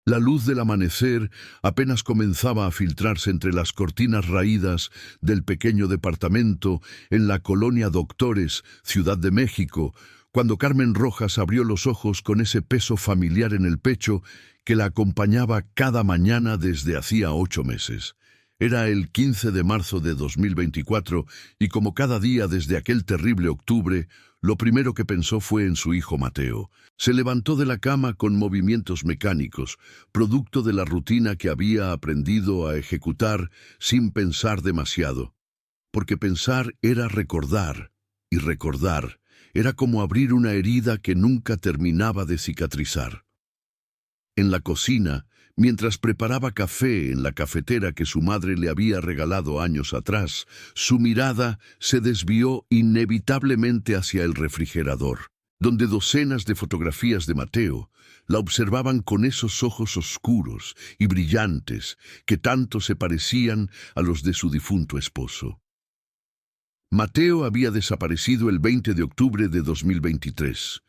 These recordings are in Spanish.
La luz del amanecer apenas comenzaba a filtrarse entre las cortinas raídas del pequeño departamento en la colonia Doctores, Ciudad de México, cuando Carmen Rojas abrió los ojos con ese peso familiar en el pecho que la acompañaba cada mañana desde hacía 8 meses. Era el 15 de marzo de 2024 y como cada día desde aquel terrible octubre, lo primero que pensó fue en su hijo Mateo. Se levantó de la cama con movimientos mecánicos, producto de la rutina que había aprendido a ejecutar sin pensar demasiado. Porque pensar era recordar, y recordar era como abrir una herida que nunca terminaba de cicatrizar. En la cocina, mientras preparaba café en la cafetera que su madre le había regalado años atrás, su mirada se desvió inevitablemente hacia el refrigerador, donde docenas de fotografías de Mateo la observaban con esos ojos oscuros y brillantes que tanto se parecían a los de su difunto esposo. Mateo había desaparecido el 20 de octubre de 2023,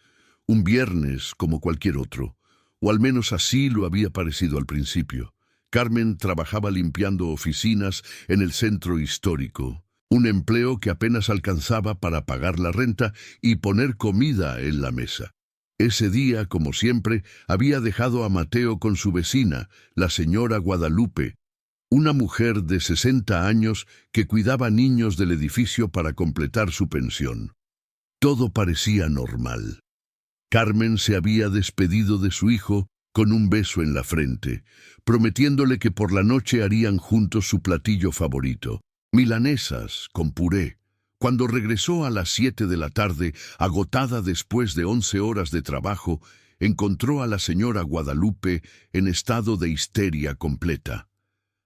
un viernes como cualquier otro. O al menos así lo había parecido al principio. Carmen trabajaba limpiando oficinas en el centro histórico, un empleo que apenas alcanzaba para pagar la renta y poner comida en la mesa. Ese día, como siempre, había dejado a Mateo con su vecina, la señora Guadalupe, una mujer de 60 años que cuidaba niños del edificio para completar su pensión. Todo parecía normal. Carmen se había despedido de su hijo con un beso en la frente, prometiéndole que por la noche harían juntos su platillo favorito, milanesas con puré. Cuando regresó a las 7 de la tarde, agotada después de 11 horas de trabajo, encontró a la señora Guadalupe en estado de histeria completa.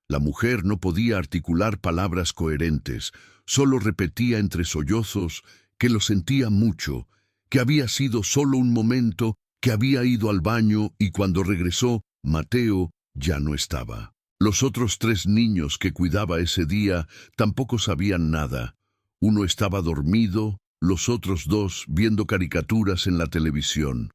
La mujer no podía articular palabras coherentes, solo repetía entre sollozos que lo sentía mucho, que había sido solo un momento, que había ido al baño y cuando regresó, Mateo ya no estaba. Los otros 3 niños que cuidaba ese día tampoco sabían nada. Uno estaba dormido, los otros 2 viendo caricaturas en la televisión.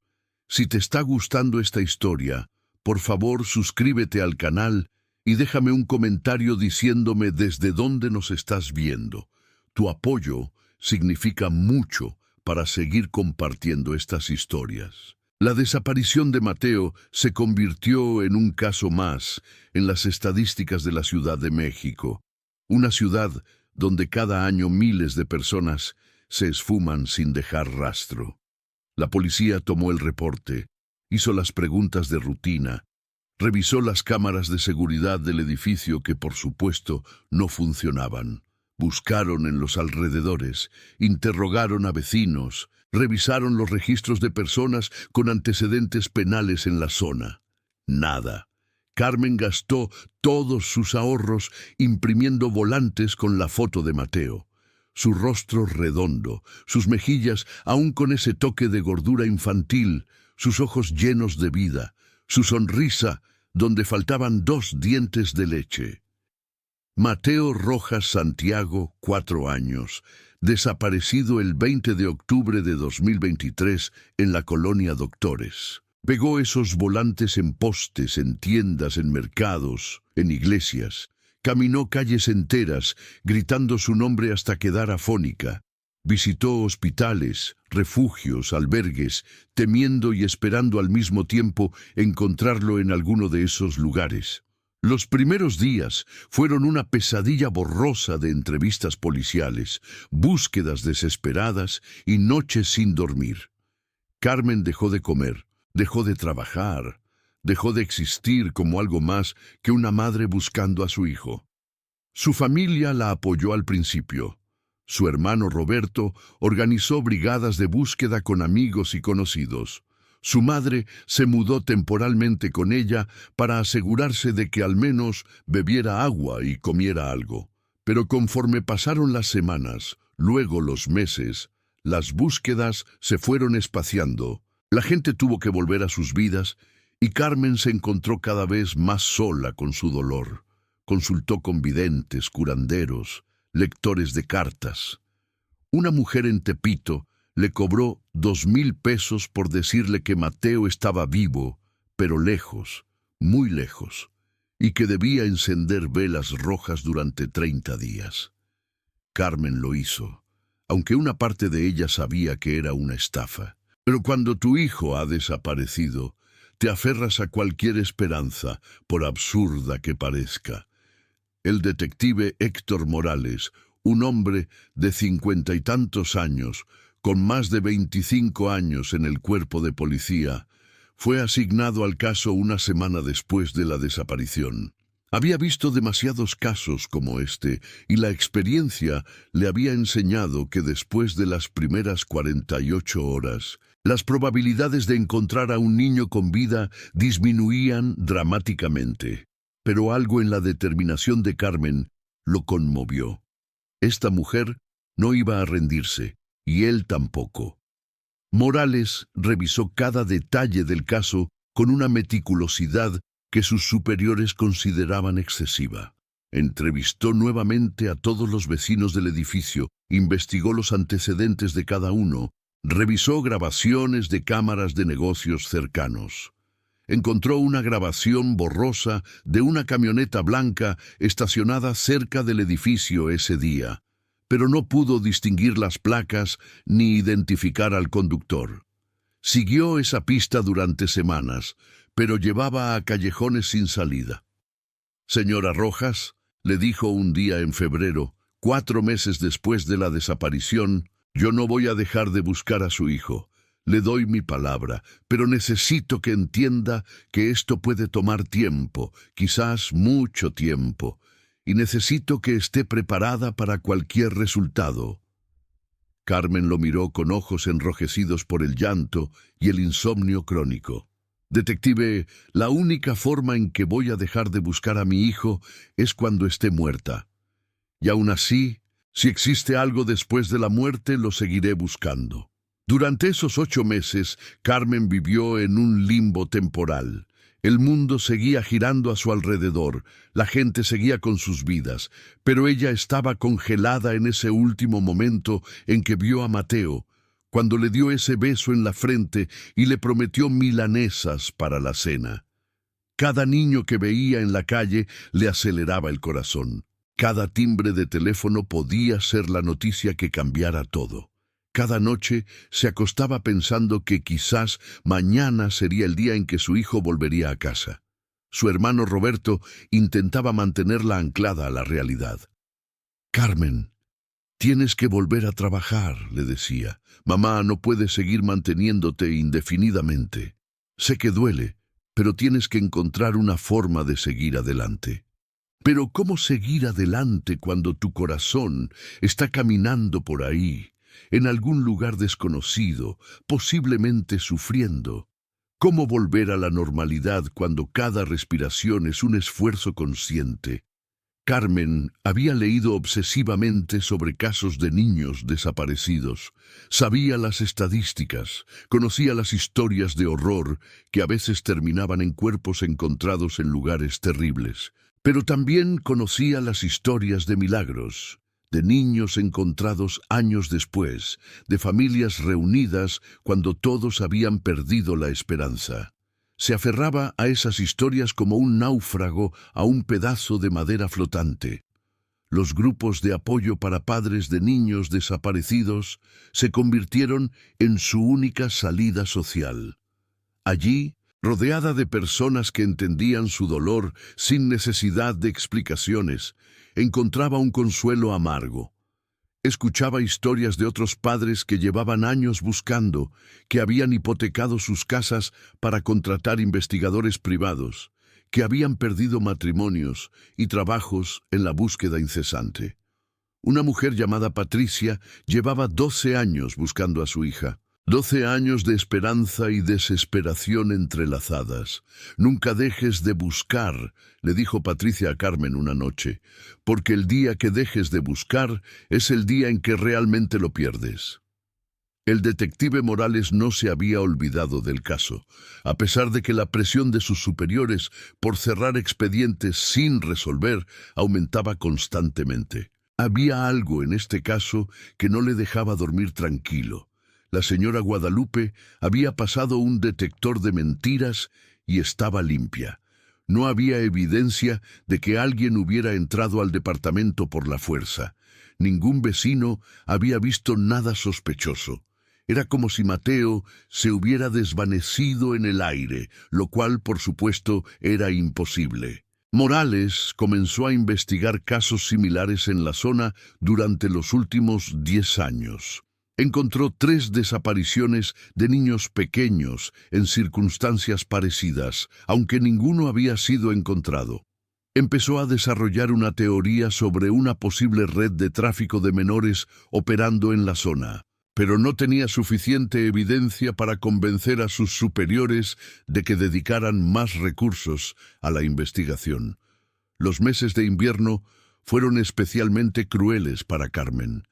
Si te está gustando esta historia, por favor suscríbete al canal y déjame un comentario diciéndome desde dónde nos estás viendo. Tu apoyo significa mucho para seguir compartiendo estas historias. La desaparición de Mateo se convirtió en un caso más en las estadísticas de la Ciudad de México, una ciudad donde cada año miles de personas se esfuman sin dejar rastro. La policía tomó el reporte, hizo las preguntas de rutina, revisó las cámaras de seguridad del edificio que por supuesto no funcionaban. Buscaron en los alrededores, interrogaron a vecinos, revisaron los registros de personas con antecedentes penales en la zona. Nada. Carmen gastó todos sus ahorros imprimiendo volantes con la foto de Mateo. Su rostro redondo, sus mejillas aún con ese toque de gordura infantil, sus ojos llenos de vida, su sonrisa donde faltaban 2 dientes de leche. Mateo Rojas Santiago, 4 años, desaparecido el 20 de octubre de 2023 en la colonia Doctores. Pegó esos volantes en postes, en tiendas, en mercados, en iglesias. Caminó calles enteras, gritando su nombre hasta quedar afónica. Visitó hospitales, refugios, albergues, temiendo y esperando al mismo tiempo encontrarlo en alguno de esos lugares. Los primeros días fueron una pesadilla borrosa de entrevistas policiales, búsquedas desesperadas y noches sin dormir. Carmen dejó de comer, dejó de trabajar, dejó de existir como algo más que una madre buscando a su hijo. Su familia la apoyó al principio. Su hermano Roberto organizó brigadas de búsqueda con amigos y conocidos. Su madre se mudó temporalmente con ella para asegurarse de que al menos bebiera agua y comiera algo. Pero conforme pasaron las semanas, luego los meses, las búsquedas se fueron espaciando. La gente tuvo que volver a sus vidas y Carmen se encontró cada vez más sola con su dolor. Consultó con videntes, curanderos, lectores de cartas. Una mujer en Tepito le cobró 2,000 pesos por decirle que Mateo estaba vivo, pero lejos, muy lejos, y que debía encender velas rojas durante 30 días. Carmen lo hizo, aunque una parte de ella sabía que era una estafa. Pero cuando tu hijo ha desaparecido, te aferras a cualquier esperanza, por absurda que parezca. El detective Héctor Morales, un hombre de 50 y tantos años, con más de 25 años en el cuerpo de policía, fue asignado al caso una semana después de la desaparición. Había visto demasiados casos como este, y la experiencia le había enseñado que después de las primeras 48 horas, las probabilidades de encontrar a un niño con vida disminuían dramáticamente. Pero algo en la determinación de Carmen lo conmovió. Esta mujer no iba a rendirse, y él tampoco. Morales revisó cada detalle del caso con una meticulosidad que sus superiores consideraban excesiva. Entrevistó nuevamente a todos los vecinos del edificio, investigó los antecedentes de cada uno, revisó grabaciones de cámaras de negocios cercanos. Encontró una grabación borrosa de una camioneta blanca estacionada cerca del edificio ese día, pero no pudo distinguir las placas ni identificar al conductor. Siguió esa pista durante semanas, pero llevaba a callejones sin salida. «Señora Rojas», le dijo un día en febrero, 4 meses después de la desaparición, «yo no voy a dejar de buscar a su hijo. Le doy mi palabra, pero necesito que entienda que esto puede tomar tiempo, quizás mucho tiempo, y necesito que esté preparada para cualquier resultado». Carmen lo miró con ojos enrojecidos por el llanto y el insomnio crónico. «Detective, la única forma en que voy a dejar de buscar a mi hijo es cuando esté muerta. Y aún así, si existe algo después de la muerte, lo seguiré buscando». Durante esos 8 meses, Carmen vivió en un limbo temporal. El mundo seguía girando a su alrededor, la gente seguía con sus vidas, pero ella estaba congelada en ese último momento en que vio a Mateo, cuando le dio ese beso en la frente y le prometió milanesas para la cena. Cada niño que veía en la calle le aceleraba el corazón. Cada timbre de teléfono podía ser la noticia que cambiara todo. Cada noche se acostaba pensando que quizás mañana sería el día en que su hijo volvería a casa. Su hermano Roberto intentaba mantenerla anclada a la realidad. «Carmen, tienes que volver a trabajar», le decía. «Mamá no puede seguir manteniéndote indefinidamente. Sé que duele, pero tienes que encontrar una forma de seguir adelante». Pero ¿cómo seguir adelante cuando tu corazón está caminando por ahí, en algún lugar desconocido, posiblemente sufriendo? ¿Cómo volver a la normalidad cuando cada respiración es un esfuerzo consciente? Carmen había leído obsesivamente sobre casos de niños desaparecidos. Sabía las estadísticas, conocía las historias de horror que a veces terminaban en cuerpos encontrados en lugares terribles. Pero también conocía las historias de milagros, de niños encontrados años después, de familias reunidas cuando todos habían perdido la esperanza. Se aferraba a esas historias como un náufrago a un pedazo de madera flotante. Los grupos de apoyo para padres de niños desaparecidos se convirtieron en su única salida social. Allí, rodeada de personas que entendían su dolor sin necesidad de explicaciones, encontraba un consuelo amargo. Escuchaba historias de otros padres que llevaban años buscando, que habían hipotecado sus casas para contratar investigadores privados, que habían perdido matrimonios y trabajos en la búsqueda incesante. Una mujer llamada Patricia llevaba 12 años buscando a su hija. 12 años de esperanza y desesperación entrelazadas. «Nunca dejes de buscar», le dijo Patricia a Carmen una noche, «porque el día que dejes de buscar es el día en que realmente lo pierdes». El detective Morales no se había olvidado del caso, a pesar de que la presión de sus superiores por cerrar expedientes sin resolver aumentaba constantemente. Había algo en este caso que no le dejaba dormir tranquilo. La señora Guadalupe había pasado un detector de mentiras y estaba limpia. No había evidencia de que alguien hubiera entrado al departamento por la fuerza. Ningún vecino había visto nada sospechoso. Era como si Mateo se hubiera desvanecido en el aire, lo cual, por supuesto, era imposible. Morales comenzó a investigar casos similares en la zona durante los últimos 10 años. Encontró 3 desapariciones de niños pequeños en circunstancias parecidas, aunque ninguno había sido encontrado. Empezó a desarrollar una teoría sobre una posible red de tráfico de menores operando en la zona, pero no tenía suficiente evidencia para convencer a sus superiores de que dedicaran más recursos a la investigación. Los meses de invierno fueron especialmente crueles para Carmen.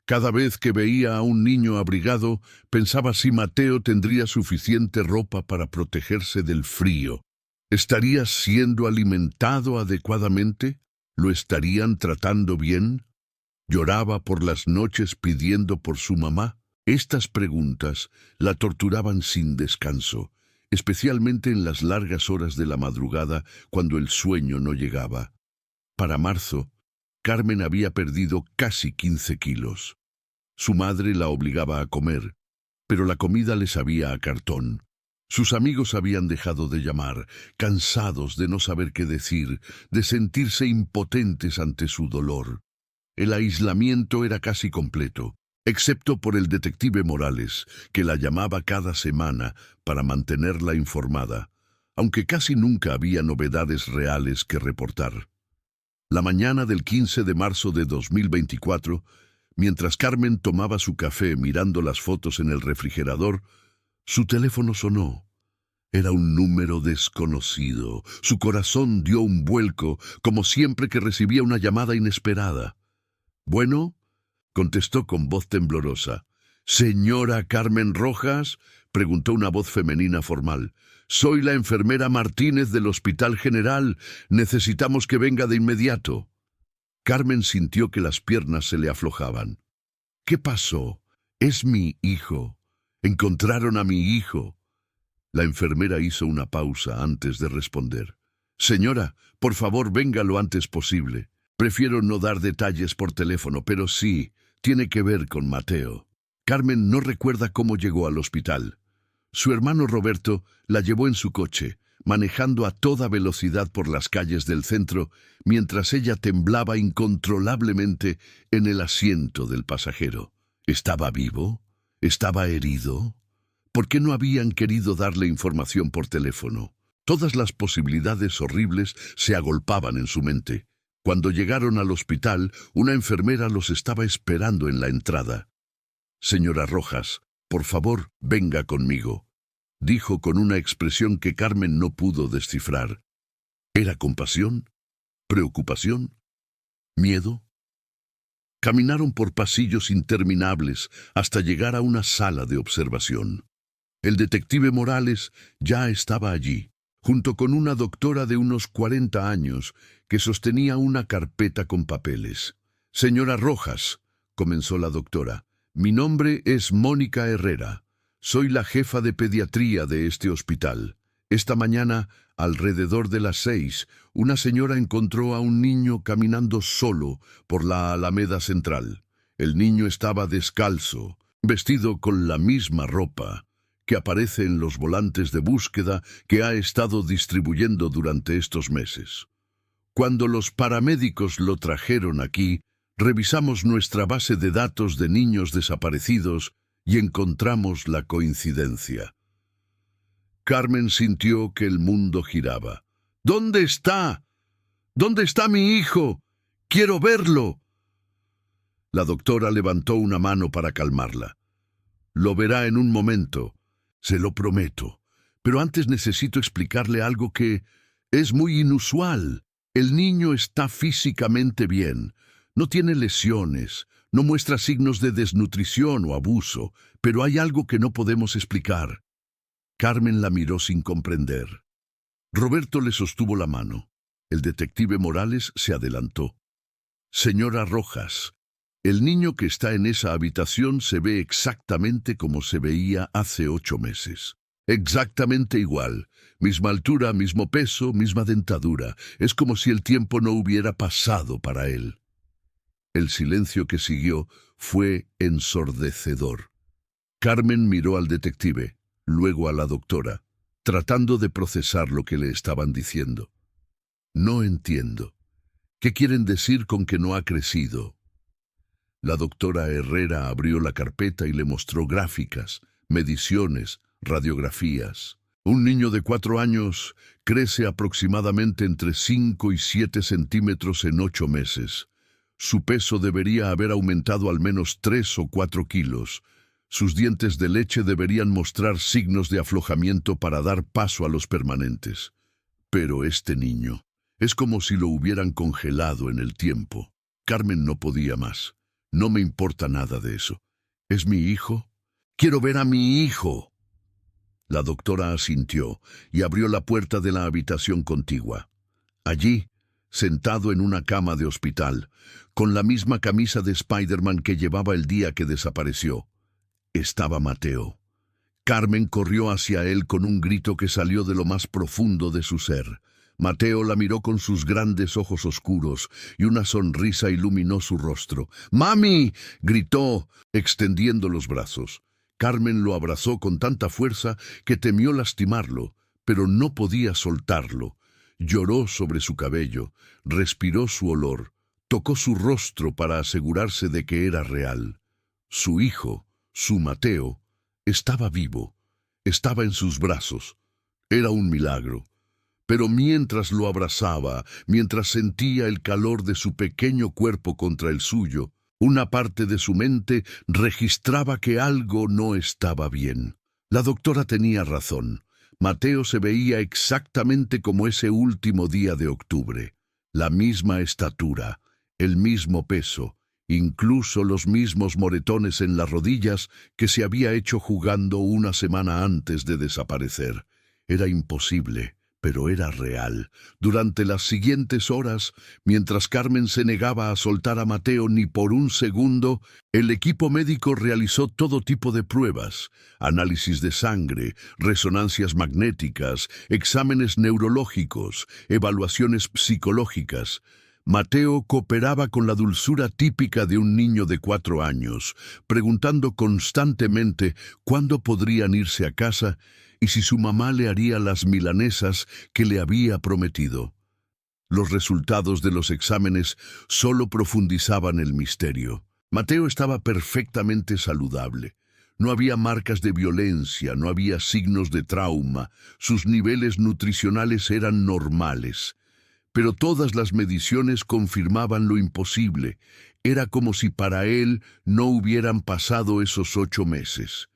Cada vez que veía a un niño abrigado, pensaba si Mateo tendría suficiente ropa para protegerse del frío. ¿Estaría siendo alimentado adecuadamente? ¿Lo estarían tratando bien? ¿Lloraba por las noches pidiendo por su mamá? Estas preguntas la torturaban sin descanso, especialmente en las largas horas de la madrugada cuando el sueño no llegaba. Para marzo, Carmen había perdido casi 15 kilos. Su madre la obligaba a comer, pero la comida le sabía a cartón. Sus amigos habían dejado de llamar, cansados de no saber qué decir, de sentirse impotentes ante su dolor. El aislamiento era casi completo, excepto por el detective Morales, que la llamaba cada semana para mantenerla informada, aunque casi nunca había novedades reales que reportar. La mañana del 15 de marzo de 2024, mientras Carmen tomaba su café mirando las fotos en el refrigerador, su teléfono sonó. Era un número desconocido. Su corazón dio un vuelco, como siempre que recibía una llamada inesperada. «¿Bueno?», contestó con voz temblorosa. «¿Señora Carmen Rojas?», preguntó una voz femenina formal. «Soy la enfermera Martínez del Hospital General. Necesitamos que venga de inmediato». Carmen sintió que las piernas se le aflojaban. «¿Qué pasó? Es mi hijo. Encontraron a mi hijo». La enfermera hizo una pausa antes de responder. «Señora, por favor, venga lo antes posible. Prefiero no dar detalles por teléfono, pero sí, tiene que ver con Mateo». Carmen no recuerda cómo llegó al hospital. Su hermano Roberto la llevó en su coche, manejando a toda velocidad por las calles del centro, mientras ella temblaba incontrolablemente en el asiento del pasajero. ¿Estaba vivo? ¿Estaba herido? ¿Por qué no habían querido darle información por teléfono? Todas las posibilidades horribles se agolpaban en su mente. Cuando llegaron al hospital, una enfermera los estaba esperando en la entrada. «Señora Rojas, por favor, venga conmigo», dijo con una expresión que Carmen no pudo descifrar. ¿Era compasión? ¿Preocupación? ¿Miedo? Caminaron por pasillos interminables hasta llegar a una sala de observación. El detective Morales ya estaba allí, junto con una doctora de unos 40 años que sostenía una carpeta con papeles. «Señora Rojas», comenzó la doctora, «mi nombre es Mónica Herrera. Soy la jefa de pediatría de este hospital. Esta mañana, alrededor de las 6, una señora encontró a un niño caminando solo por la Alameda Central. El niño estaba descalzo, vestido con la misma ropa que aparece en los volantes de búsqueda que ha estado distribuyendo durante estos meses. Cuando los paramédicos lo trajeron aquí, revisamos nuestra base de datos de niños desaparecidos y encontramos la coincidencia». Carmen sintió que el mundo giraba. «¿Dónde está? ¿Dónde está mi hijo? ¡Quiero verlo!». La doctora levantó una mano para calmarla. «Lo verá en un momento, se lo prometo. Pero antes necesito explicarle algo que es muy inusual. El niño está físicamente bien. No tiene lesiones, no muestra signos de desnutrición o abuso, pero hay algo que no podemos explicar». Carmen la miró sin comprender. Roberto le sostuvo la mano. El detective Morales se adelantó. «Señora Rojas, el niño que está en esa habitación se ve exactamente como se veía hace 8 meses. Exactamente igual. Misma altura, mismo peso, misma dentadura. Es como si el tiempo no hubiera pasado para él. El silencio que siguió fue ensordecedor. Carmen miró al detective, luego a la doctora, tratando de procesar lo que le estaban diciendo. No entiendo. ¿Qué quieren decir con que no ha crecido? La doctora Herrera abrió la carpeta y le mostró gráficas, mediciones, radiografías. Un niño de 4 años crece aproximadamente entre 5 y 7 centímetros en 8 meses. Su peso debería haber aumentado al menos 3 o 4 kilos. Sus dientes de leche deberían mostrar signos de aflojamiento para dar paso a los permanentes. Pero este niño es como si lo hubieran congelado en el tiempo. Carmen no podía más. No me importa nada de eso. ¿Es mi hijo? ¡Quiero ver a mi hijo! La doctora asintió y abrió la puerta de la habitación contigua. Allí, sentado en una cama de hospital, con la misma camisa de Spider-Man que llevaba el día que desapareció, estaba Mateo. Carmen corrió hacia él con un grito que salió de lo más profundo de su ser. Mateo la miró con sus grandes ojos oscuros y una sonrisa iluminó su rostro. ¡Mami!, gritó, extendiendo los brazos. Carmen lo abrazó con tanta fuerza que temió lastimarlo, pero no podía soltarlo. Lloró sobre su cabello, respiró su olor, tocó su rostro para asegurarse de que era real. Su hijo, su Mateo, estaba vivo, estaba en sus brazos. Era un milagro. Pero mientras lo abrazaba, mientras sentía el calor de su pequeño cuerpo contra el suyo, una parte de su mente registraba que algo no estaba bien. La doctora tenía razón. Mateo se veía exactamente como ese último día de octubre. La misma estatura, el mismo peso, incluso los mismos moretones en las rodillas que se había hecho jugando una semana antes de desaparecer. Era imposible, pero era real. Durante las siguientes horas, mientras Carmen se negaba a soltar a Mateo ni por un segundo, el equipo médico realizó todo tipo de pruebas: análisis de sangre, resonancias magnéticas, exámenes neurológicos, evaluaciones psicológicas. Mateo cooperaba con la dulzura típica de un niño de 4 años, preguntando constantemente cuándo podrían irse a casa y si su mamá le haría las milanesas que le había prometido. Los resultados de los exámenes solo profundizaban el misterio. Mateo estaba perfectamente saludable. No había marcas de violencia, no había signos de trauma. Sus niveles nutricionales eran normales. Pero todas las mediciones confirmaban lo imposible. Era como si para él no hubieran pasado esos 8 meses.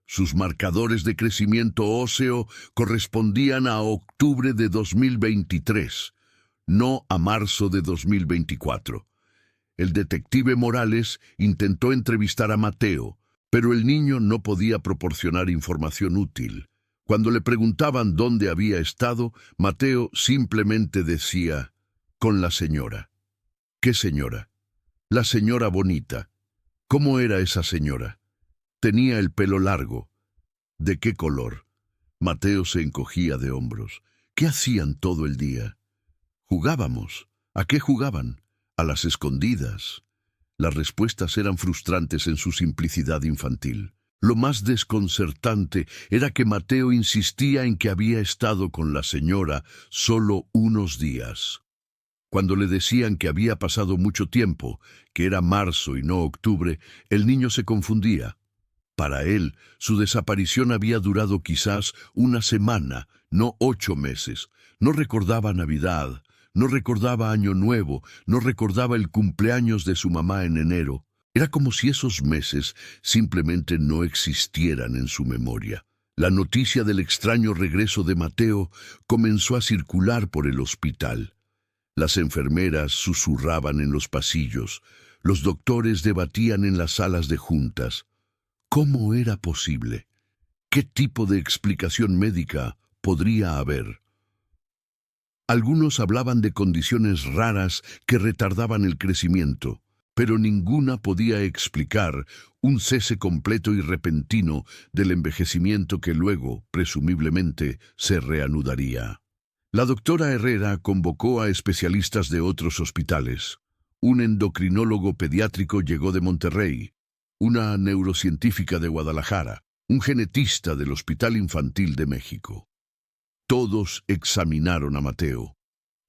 Sus marcadores de crecimiento óseo correspondían a octubre de 2023, no a marzo de 2024. El detective Morales intentó entrevistar a Mateo, pero el niño no podía proporcionar información útil. Cuando le preguntaban dónde había estado, Mateo simplemente decía: con la señora. ¿Qué señora? La señora bonita. ¿Cómo era esa señora? Tenía el pelo largo. ¿De qué color? Mateo se encogía de hombros. ¿Qué hacían todo el día? Jugábamos. ¿A qué jugaban? A las escondidas. Las respuestas eran frustrantes en su simplicidad infantil. Lo más desconcertante era que Mateo insistía en que había estado con la señora solo unos días. Cuando le decían que había pasado mucho tiempo, que era marzo y no octubre, el niño se confundía. Para él, su desaparición había durado quizás una semana, no 8 meses. No recordaba Navidad, no recordaba Año Nuevo, no recordaba el cumpleaños de su mamá en enero. Era como si esos meses simplemente no existieran en su memoria. La noticia del extraño regreso de Mateo comenzó a circular por el hospital. Las enfermeras susurraban en los pasillos, los doctores debatían en las salas de juntas. ¿Cómo era posible? ¿Qué tipo de explicación médica podría haber? Algunos hablaban de condiciones raras que retardaban el crecimiento. pero ninguna podía explicar un cese completo y repentino del envejecimiento que luego, presumiblemente, se reanudaría. La doctora Herrera convocó a especialistas de otros hospitales. Un endocrinólogo pediátrico llegó de Monterrey, una neurocientífica de Guadalajara, un genetista del Hospital Infantil de México. Todos examinaron a Mateo.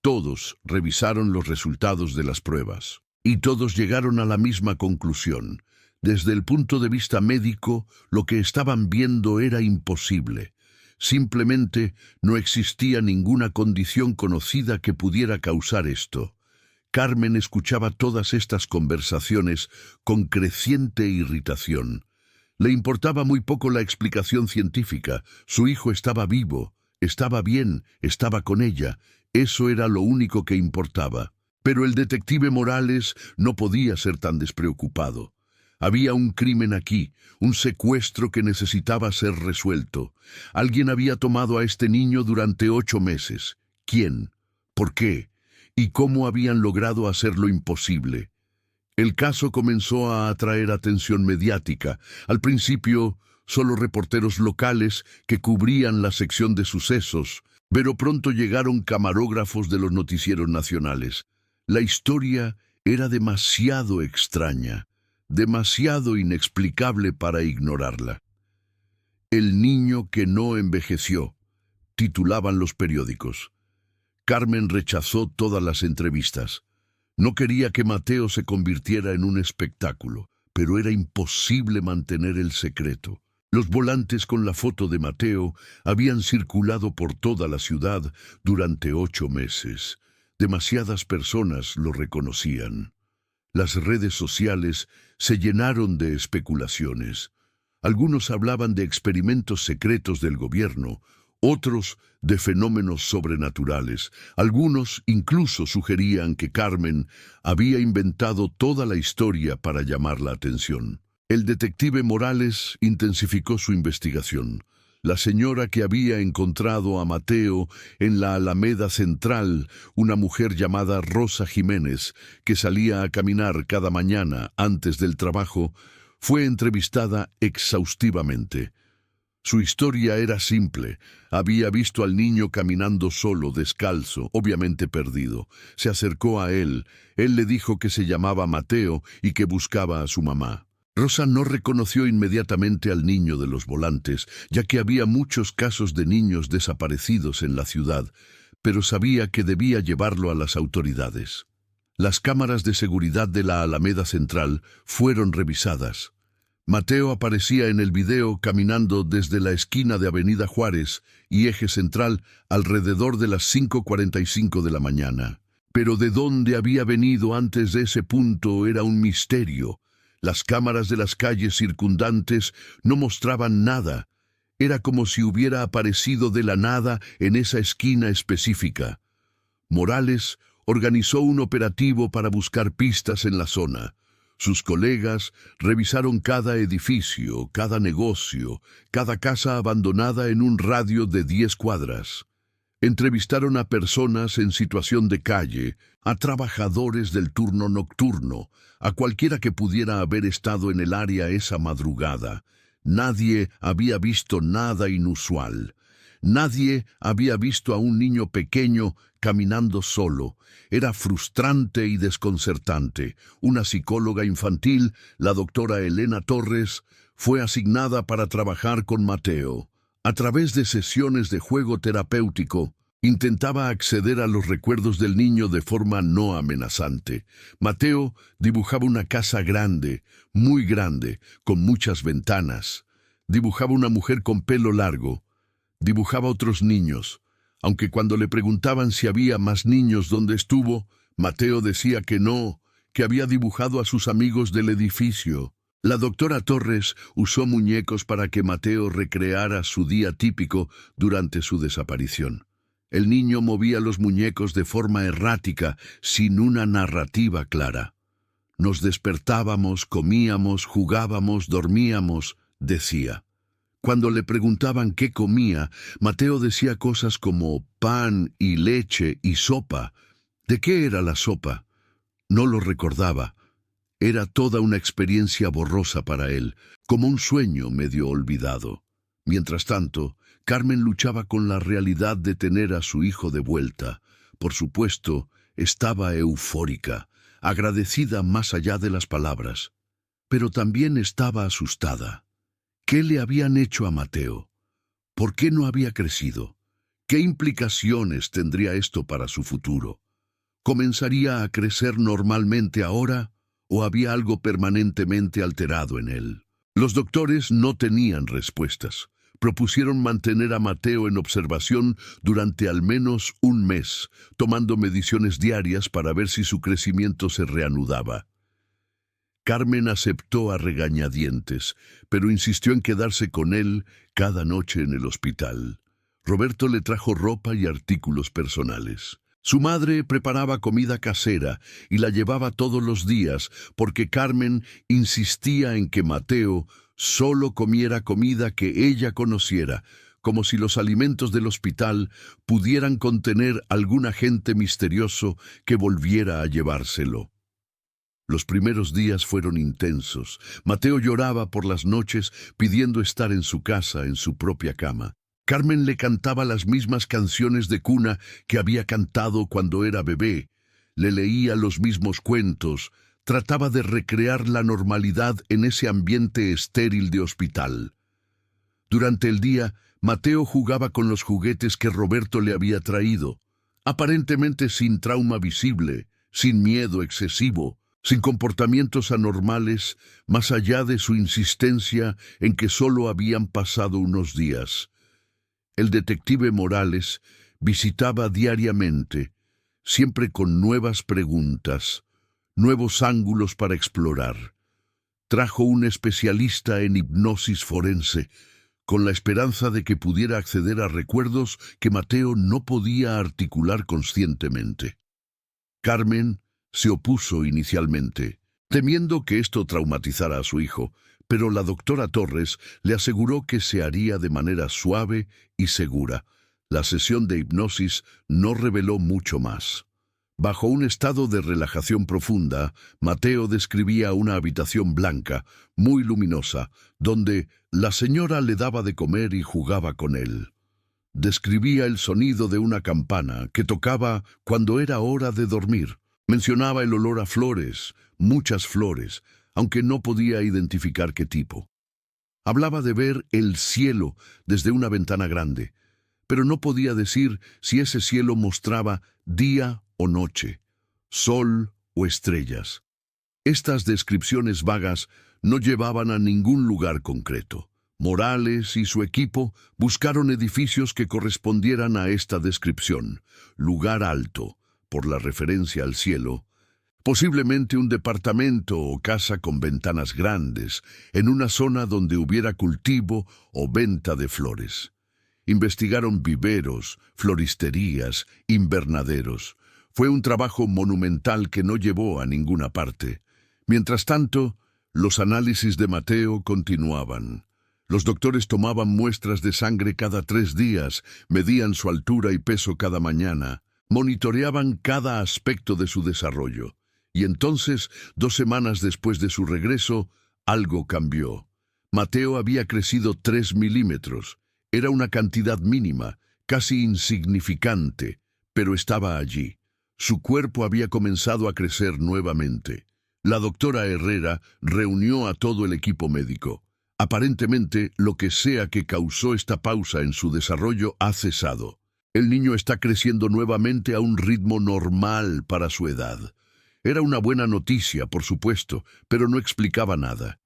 Todos revisaron los resultados de las pruebas. Y todos llegaron a la misma conclusión. Desde el punto de vista médico, lo que estaban viendo era imposible. Simplemente no existía ninguna condición conocida que pudiera causar esto. Carmen escuchaba todas estas conversaciones con creciente irritación. Le importaba muy poco la explicación científica. Su hijo estaba vivo, estaba bien, estaba con ella. Eso era lo único que importaba. Pero el detective Morales no podía ser tan despreocupado. Había un crimen aquí, un secuestro que necesitaba ser resuelto. Alguien había tomado a este niño durante 8 meses. ¿Quién? ¿Por qué? ¿Y cómo habían logrado hacerlo imposible? El caso comenzó a atraer atención mediática. Al principio, solo reporteros locales que cubrían la sección de sucesos, pero pronto llegaron camarógrafos de los noticieros nacionales. La historia era demasiado extraña, demasiado inexplicable para ignorarla. El niño que no envejeció, titulaban los periódicos. Carmen rechazó todas las entrevistas. No quería que Mateo se convirtiera en un espectáculo, pero era imposible mantener el secreto. Los volantes con la foto de Mateo habían circulado por toda la ciudad durante 8 meses. Demasiadas personas lo reconocían. Las redes sociales se llenaron de especulaciones. Algunos hablaban de experimentos secretos del gobierno, otros de fenómenos sobrenaturales. Algunos incluso sugerían que Carmen había inventado toda la historia para llamar la atención. El detective Morales intensificó su investigación. La señora que había encontrado a Mateo en la Alameda Central, una mujer llamada Rosa Jiménez, que salía a caminar cada mañana antes del trabajo, fue entrevistada exhaustivamente. Su historia era simple. Había visto al niño caminando solo, descalzo, obviamente perdido. Se acercó a él. Él le dijo que se llamaba Mateo y que buscaba a su mamá. Rosa no reconoció inmediatamente al niño de los volantes, ya que había muchos casos de niños desaparecidos en la ciudad, pero sabía que debía llevarlo a las autoridades. Las cámaras de seguridad de la Alameda Central fueron revisadas. Mateo aparecía en el video caminando desde la esquina de Avenida Juárez y Eje Central alrededor de las 5:45 de la mañana. Pero de dónde había venido antes de ese punto era un misterio. Las cámaras de las calles circundantes no mostraban nada. Era como si hubiera aparecido de la nada en esa esquina específica. Morales organizó un operativo para buscar pistas en la zona. Sus colegas revisaron cada edificio, cada negocio, cada casa abandonada en un radio de 10 cuadras. Entrevistaron a personas en situación de calle, a trabajadores del turno nocturno, a cualquiera que pudiera haber estado en el área esa madrugada. Nadie había visto nada inusual. Nadie había visto a un niño pequeño caminando solo. Era frustrante y desconcertante. Una psicóloga infantil, la doctora Elena Torres, fue asignada para trabajar con Mateo. A través de sesiones de juego terapéutico, intentaba acceder a los recuerdos del niño de forma no amenazante. Mateo dibujaba una casa grande, muy grande, con muchas ventanas. Dibujaba una mujer con pelo largo. Dibujaba otros niños. Aunque cuando le preguntaban si había más niños donde estuvo, Mateo decía que no, que había dibujado a sus amigos del edificio. La doctora Torres usó muñecos para que Mateo recreara su día típico durante su desaparición. El niño movía los muñecos de forma errática, sin una narrativa clara. Nos despertábamos, comíamos, jugábamos, dormíamos, decía. Cuando le preguntaban qué comía, Mateo decía cosas como pan y leche y sopa. ¿De qué era la sopa? No lo recordaba. Era toda una experiencia borrosa para él, como un sueño medio olvidado. Mientras tanto, Carmen luchaba con la realidad de tener a su hijo de vuelta. Por supuesto, estaba eufórica, agradecida más allá de las palabras. Pero también estaba asustada. ¿Qué le habían hecho a Mateo? ¿Por qué no había crecido? ¿Qué implicaciones tendría esto para su futuro? ¿Comenzaría a crecer normalmente ahora o había algo permanentemente alterado en él? Los doctores no tenían respuestas. Propusieron mantener a Mateo en observación durante al menos un mes, tomando mediciones diarias para ver si su crecimiento se reanudaba. Carmen aceptó a regañadientes, pero insistió en quedarse con él cada noche en el hospital. Roberto le trajo ropa y artículos personales. Su madre preparaba comida casera y la llevaba todos los días porque Carmen insistía en que Mateo solo comiera comida que ella conociera, como si los alimentos del hospital pudieran contener algún agente misterioso que volviera a llevárselo. Los primeros días fueron intensos. Mateo lloraba por las noches pidiendo estar en su casa, en su propia cama. Carmen le cantaba las mismas canciones de cuna que había cantado cuando era bebé. Le leía los mismos cuentos. Trataba de recrear la normalidad en ese ambiente estéril de hospital. Durante el día, Mateo jugaba con los juguetes que Roberto le había traído, aparentemente sin trauma visible, sin miedo excesivo, sin comportamientos anormales, más allá de su insistencia en que solo habían pasado unos días. El detective Morales visitaba diariamente, siempre con nuevas preguntas, nuevos ángulos para explorar. Trajo un especialista en hipnosis forense, con la esperanza de que pudiera acceder a recuerdos que Mateo no podía articular conscientemente. Carmen se opuso inicialmente, temiendo que esto traumatizara a su hijo, pero la doctora Torres le aseguró que se haría de manera suave y segura. La sesión de hipnosis no reveló mucho más. Bajo un estado de relajación profunda, Mateo describía una habitación blanca, muy luminosa, donde la señora le daba de comer y jugaba con él. Describía el sonido de una campana que tocaba cuando era hora de dormir. Mencionaba el olor a flores, muchas flores, aunque no podía identificar qué tipo. Hablaba de ver el cielo desde una ventana grande, pero no podía decir si ese cielo mostraba día o noche, sol o estrellas. Estas descripciones vagas no llevaban a ningún lugar concreto. Morales y su equipo buscaron edificios que correspondieran a esta descripción. Lugar alto, por la referencia al cielo, posiblemente un departamento o casa con ventanas grandes, en una zona donde hubiera cultivo o venta de flores. Investigaron viveros, floristerías, invernaderos. Fue un trabajo monumental que no llevó a ninguna parte. Mientras tanto, los análisis de Mateo continuaban. Los doctores tomaban muestras de sangre cada 3 días, medían su altura y peso cada mañana, monitoreaban cada aspecto de su desarrollo. Y entonces, 2 semanas después de su regreso, algo cambió. Mateo había crecido 3 milímetros. Era una cantidad mínima, casi insignificante, pero estaba allí. Su cuerpo había comenzado a crecer nuevamente. La doctora Herrera reunió a todo el equipo médico. Aparentemente, lo que sea que causó esta pausa en su desarrollo ha cesado. El niño está creciendo nuevamente a un ritmo normal para su edad. Era una buena noticia, por supuesto, pero no explicaba nada.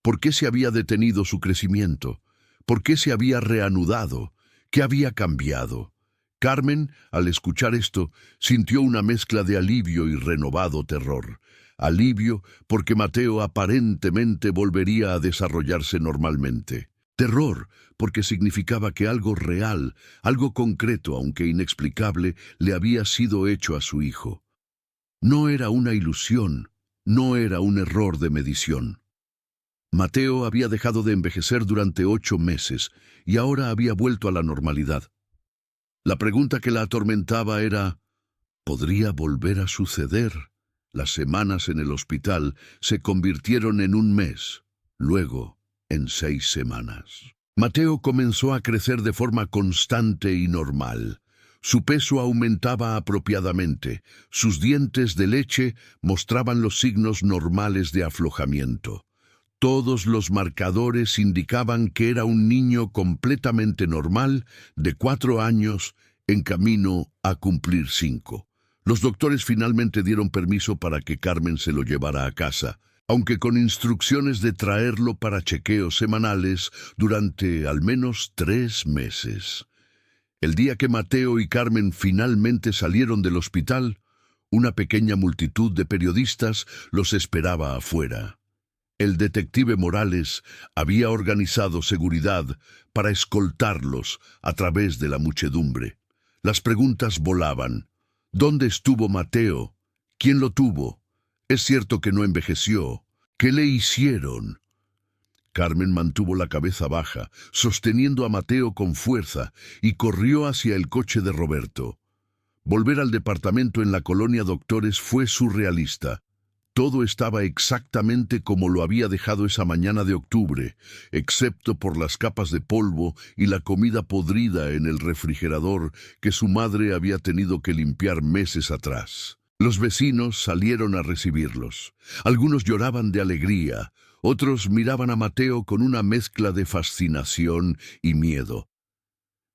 ¿Por qué se había detenido su crecimiento? ¿Por qué se había reanudado? ¿Qué había cambiado? Carmen, al escuchar esto, sintió una mezcla de alivio y renovado terror. Alivio porque Mateo aparentemente volvería a desarrollarse normalmente. Terror porque significaba que algo real, algo concreto, aunque inexplicable, le había sido hecho a su hijo. No era una ilusión, no era un error de medición. Mateo había dejado de envejecer durante 8 meses y ahora había vuelto a la normalidad. La pregunta que la atormentaba era, ¿podría volver a suceder? Las semanas en el hospital se convirtieron en un mes, luego en 6 semanas. Mateo comenzó a crecer de forma constante y normal. Su peso aumentaba apropiadamente. Sus dientes de leche mostraban los signos normales de aflojamiento. Todos los marcadores indicaban que era un niño completamente normal, de 4 años, en camino a cumplir 5. Los doctores finalmente dieron permiso para que Carmen se lo llevara a casa, aunque con instrucciones de traerlo para chequeos semanales durante al menos 3 meses. El día que Mateo y Carmen finalmente salieron del hospital, una pequeña multitud de periodistas los esperaba afuera. El detective Morales había organizado seguridad para escoltarlos a través de la muchedumbre. Las preguntas volaban. ¿Dónde estuvo Mateo? ¿Quién lo tuvo? ¿Es cierto que no envejeció? ¿Qué le hicieron? Carmen mantuvo la cabeza baja, sosteniendo a Mateo con fuerza, y corrió hacia el coche de Roberto. Volver al departamento en la colonia Doctores fue surrealista. Todo estaba exactamente como lo había dejado esa mañana de octubre, excepto por las capas de polvo y la comida podrida en el refrigerador que su madre había tenido que limpiar meses atrás. Los vecinos salieron a recibirlos. Algunos lloraban de alegría, otros miraban a Mateo con una mezcla de fascinación y miedo.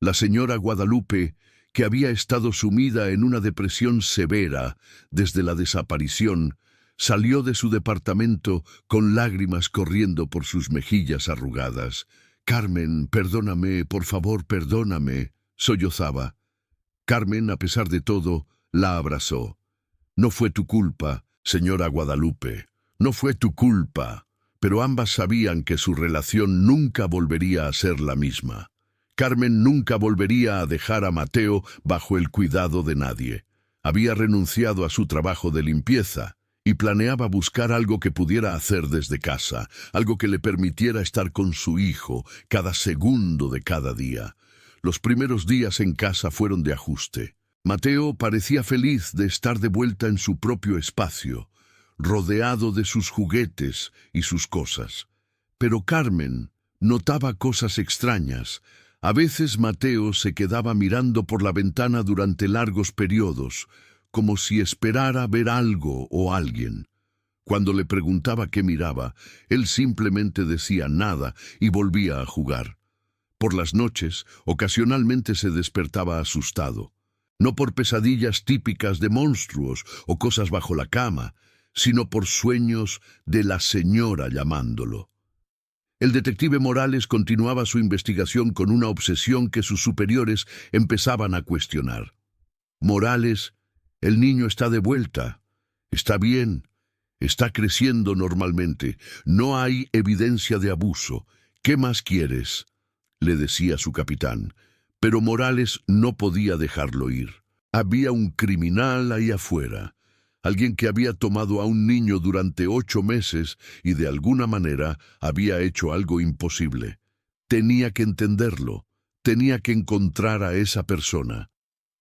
La señora Guadalupe, que había estado sumida en una depresión severa desde la desaparición, salió de su departamento con lágrimas corriendo por sus mejillas arrugadas. «Carmen, perdóname, por favor, perdóname», sollozaba. Carmen, a pesar de todo, la abrazó. «No fue tu culpa, señora Guadalupe, no fue tu culpa». Pero ambas sabían que su relación nunca volvería a ser la misma. Carmen nunca volvería a dejar a Mateo bajo el cuidado de nadie. Había renunciado a su trabajo de limpieza y planeaba buscar algo que pudiera hacer desde casa, algo que le permitiera estar con su hijo cada segundo de cada día. Los primeros días en casa fueron de ajuste. Mateo parecía feliz de estar de vuelta en su propio espacio, rodeado de sus juguetes y sus cosas. Pero Carmen notaba cosas extrañas. A veces Mateo se quedaba mirando por la ventana durante largos periodos, como si esperara ver algo o alguien. Cuando le preguntaba qué miraba, él simplemente decía nada y volvía a jugar. Por las noches, ocasionalmente se despertaba asustado, no por pesadillas típicas de monstruos o cosas bajo la cama, sino por sueños de la señora llamándolo. El detective Morales continuaba su investigación con una obsesión que sus superiores empezaban a cuestionar. «Morales, el niño está de vuelta. Está bien. Está creciendo normalmente. No hay evidencia de abuso. ¿Qué más quieres?», le decía su capitán. Pero Morales no podía dejarlo ir. Había un criminal ahí afuera. Alguien que había tomado a un niño durante 8 meses y de alguna manera había hecho algo imposible. Tenía que entenderlo. Tenía que encontrar a esa persona.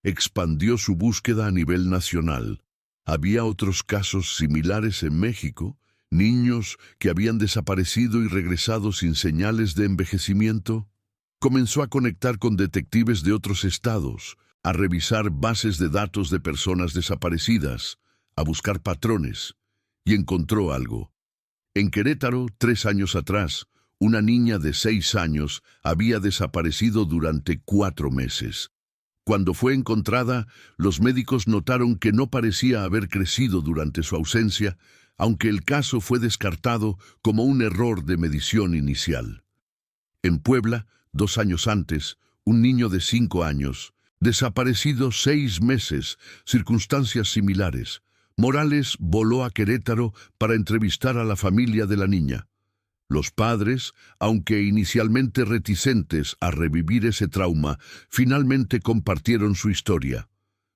Expandió su búsqueda a nivel nacional. Había otros casos similares en México, niños que habían desaparecido y regresado sin señales de envejecimiento. Comenzó a conectar con detectives de otros estados, a revisar bases de datos de personas desaparecidas, a buscar patrones, y encontró algo. En Querétaro, 3 años atrás, una niña de 6 años había desaparecido durante 4 meses. Cuando fue encontrada, los médicos notaron que no parecía haber crecido durante su ausencia, aunque el caso fue descartado como un error de medición inicial. En Puebla, 2 años antes, un niño de 5 años, desaparecido 6 meses, circunstancias similares. Morales voló a Querétaro para entrevistar a la familia de la niña. Los padres, aunque inicialmente reticentes a revivir ese trauma, finalmente compartieron su historia.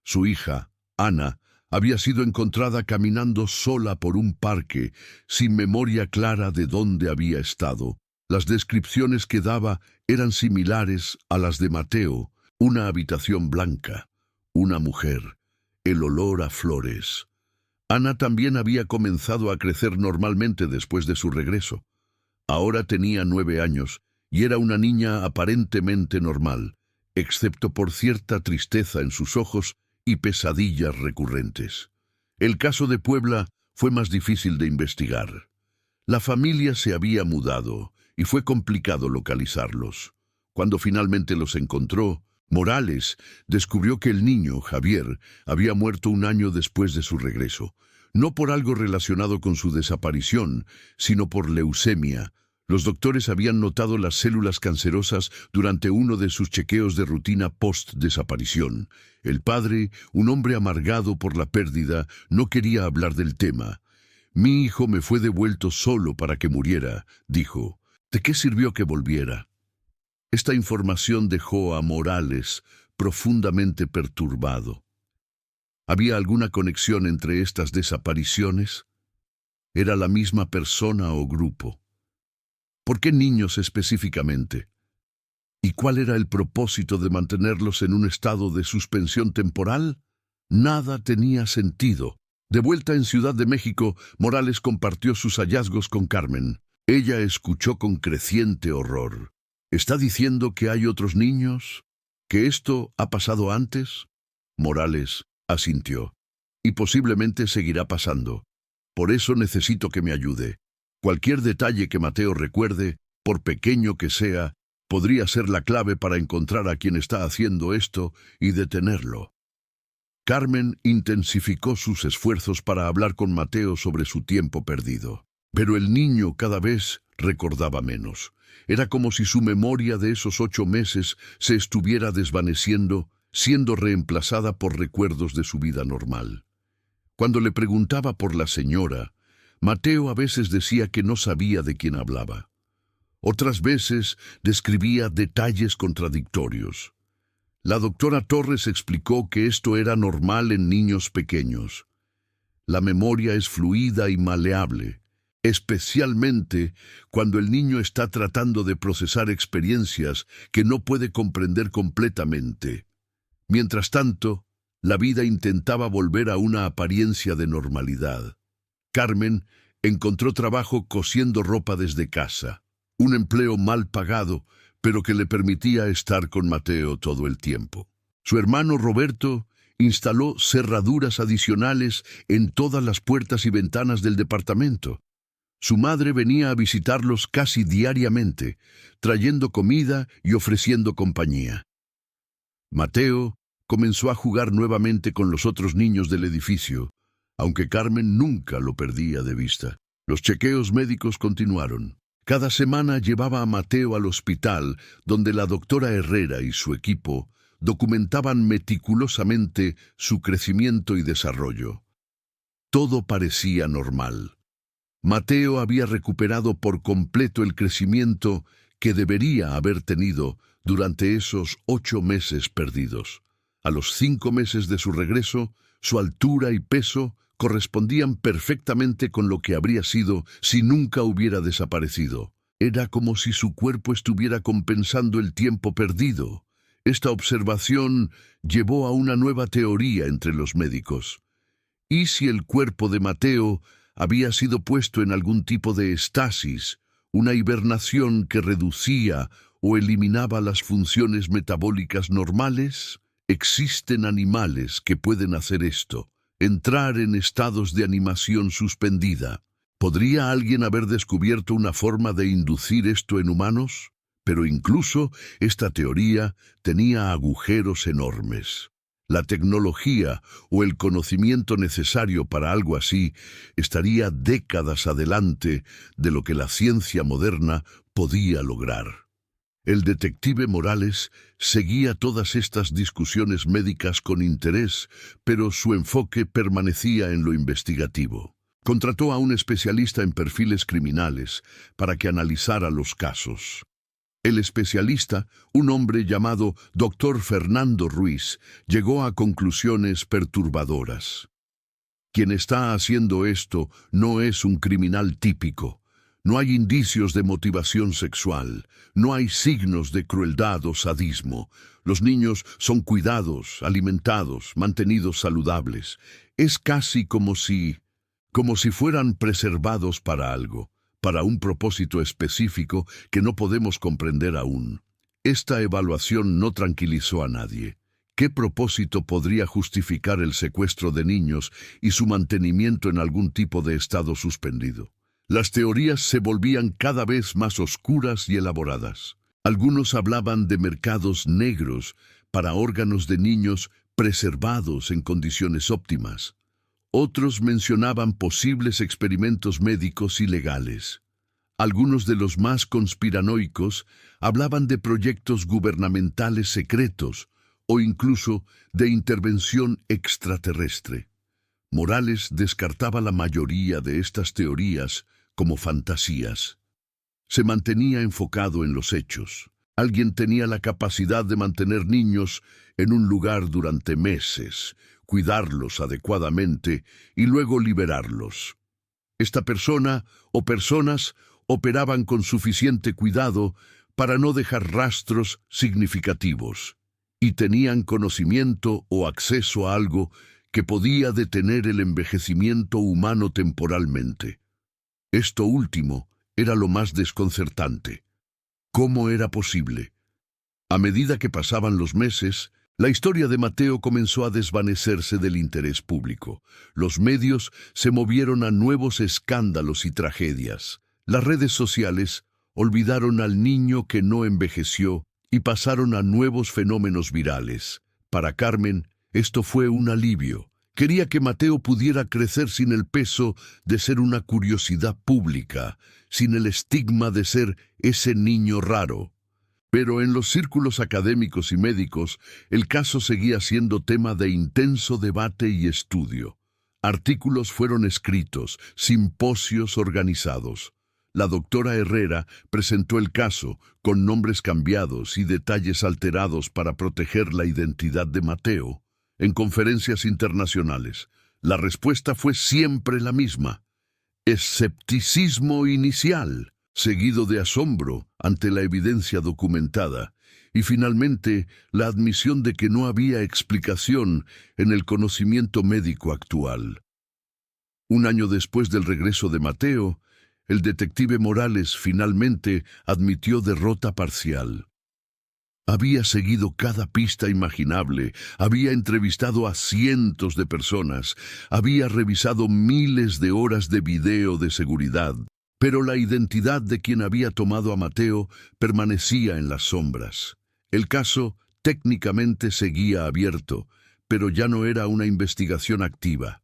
Su hija, Ana, había sido encontrada caminando sola por un parque, sin memoria clara de dónde había estado. Las descripciones que daba eran similares a las de Mateo: una habitación blanca, una mujer, el olor a flores. Ana también había comenzado a crecer normalmente después de su regreso. Ahora tenía 9 años y era una niña aparentemente normal, excepto por cierta tristeza en sus ojos y pesadillas recurrentes. El caso de Puebla fue más difícil de investigar. La familia se había mudado y fue complicado localizarlos. Cuando finalmente los encontró, Morales descubrió que el niño, Javier, había muerto un año después de su regreso, no por algo relacionado con su desaparición, sino por leucemia. Los doctores habían notado las células cancerosas durante uno de sus chequeos de rutina post-desaparición. El padre, un hombre amargado por la pérdida, no quería hablar del tema. «Mi hijo me fue devuelto solo para que muriera», dijo. «¿De qué sirvió que volviera?». Esta información dejó a Morales profundamente perturbado. ¿Había alguna conexión entre estas desapariciones? ¿Era la misma persona o grupo? ¿Por qué niños específicamente? ¿Y cuál era el propósito de mantenerlos en un estado de suspensión temporal? Nada tenía sentido. De vuelta en Ciudad de México, Morales compartió sus hallazgos con Carmen. Ella escuchó con creciente horror. ¿Está diciendo que hay otros niños? ¿Que esto ha pasado antes? Morales asintió. Y posiblemente seguirá pasando. Por eso necesito que me ayude. Cualquier detalle que Mateo recuerde, por pequeño que sea, podría ser la clave para encontrar a quien está haciendo esto y detenerlo. Carmen intensificó sus esfuerzos para hablar con Mateo sobre su tiempo perdido. Pero el niño cada vez recordaba menos. Era como si su memoria de esos 8 meses se estuviera desvaneciendo, siendo reemplazada por recuerdos de su vida normal. Cuando le preguntaba por la señora, Mateo a veces decía que no sabía de quién hablaba. Otras veces describía detalles contradictorios. La doctora Torres explicó que esto era normal en niños pequeños. La memoria es fluida y maleable, especialmente cuando el niño está tratando de procesar experiencias que no puede comprender completamente. Mientras tanto, la vida intentaba volver a una apariencia de normalidad. Carmen encontró trabajo cosiendo ropa desde casa, un empleo mal pagado, pero que le permitía estar con Mateo todo el tiempo. Su hermano Roberto instaló cerraduras adicionales en todas las puertas y ventanas del departamento. Su madre venía a visitarlos casi diariamente, trayendo comida y ofreciendo compañía. Mateo comenzó a jugar nuevamente con los otros niños del edificio, aunque Carmen nunca lo perdía de vista. Los chequeos médicos continuaron. Cada semana llevaba a Mateo al hospital, donde la doctora Herrera y su equipo documentaban meticulosamente su crecimiento y desarrollo. Todo parecía normal. Mateo había recuperado por completo el crecimiento que debería haber tenido durante esos 8 meses perdidos. A los 5 meses de su regreso, su altura y peso correspondían perfectamente con lo que habría sido si nunca hubiera desaparecido. Era como si su cuerpo estuviera compensando el tiempo perdido. Esta observación llevó a una nueva teoría entre los médicos. ¿Y si el cuerpo de Mateo había sido puesto en algún tipo de estasis, una hibernación que reducía o eliminaba las funciones metabólicas normales? Existen animales que pueden hacer esto, entrar en estados de animación suspendida. ¿Podría alguien haber descubierto una forma de inducir esto en humanos? Pero incluso esta teoría tenía agujeros enormes. La tecnología o el conocimiento necesario para algo así estaría décadas adelante de lo que la ciencia moderna podía lograr. El detective Morales seguía todas estas discusiones médicas con interés, pero su enfoque permanecía en lo investigativo. Contrató a un especialista en perfiles criminales para que analizara los casos. El especialista, un hombre llamado Dr. Fernando Ruiz, llegó a conclusiones perturbadoras. Quien está haciendo esto no es un criminal típico. No hay indicios de motivación sexual, no hay signos de crueldad o sadismo. Los niños son cuidados, alimentados, mantenidos saludables. Es casi como si fueran preservados para algo, para un propósito específico que no podemos comprender aún. Esta evaluación no tranquilizó a nadie. ¿Qué propósito podría justificar el secuestro de niños y su mantenimiento en algún tipo de estado suspendido? Las teorías se volvían cada vez más oscuras y elaboradas. Algunos hablaban de mercados negros para órganos de niños preservados en condiciones óptimas. Otros mencionaban posibles experimentos médicos ilegales. Algunos de los más conspiranoicos hablaban de proyectos gubernamentales secretos o incluso de intervención extraterrestre. Morales descartaba la mayoría de estas teorías como fantasías. Se mantenía enfocado en los hechos. Alguien tenía la capacidad de mantener niños en un lugar durante meses, cuidarlos adecuadamente y luego liberarlos. Esta persona o personas operaban con suficiente cuidado para no dejar rastros significativos y tenían conocimiento o acceso a algo que podía detener el envejecimiento humano temporalmente. Esto último era lo más desconcertante. ¿Cómo era posible? A medida que pasaban los meses, la historia de Mateo comenzó a desvanecerse del interés público. Los medios se movieron a nuevos escándalos y tragedias. Las redes sociales olvidaron al niño que no envejeció y pasaron a nuevos fenómenos virales. Para Carmen, esto fue un alivio. Quería que Mateo pudiera crecer sin el peso de ser una curiosidad pública, sin el estigma de ser ese niño raro. Pero en los círculos académicos y médicos, el caso seguía siendo tema de intenso debate y estudio. Artículos fueron escritos, simposios organizados. La doctora Herrera presentó el caso con nombres cambiados y detalles alterados para proteger la identidad de Mateo. En conferencias internacionales, la respuesta fue siempre la misma: escepticismo inicial, seguido de asombro ante la evidencia documentada, y finalmente la admisión de que no había explicación en el conocimiento médico actual. Un año después del regreso de Mateo, el detective Morales finalmente admitió derrota parcial. Había seguido cada pista imaginable, había entrevistado a cientos de personas, había revisado miles de horas de video de seguridad, pero la identidad de quien había tomado a Mateo permanecía en las sombras. El caso técnicamente seguía abierto, pero ya no era una investigación activa.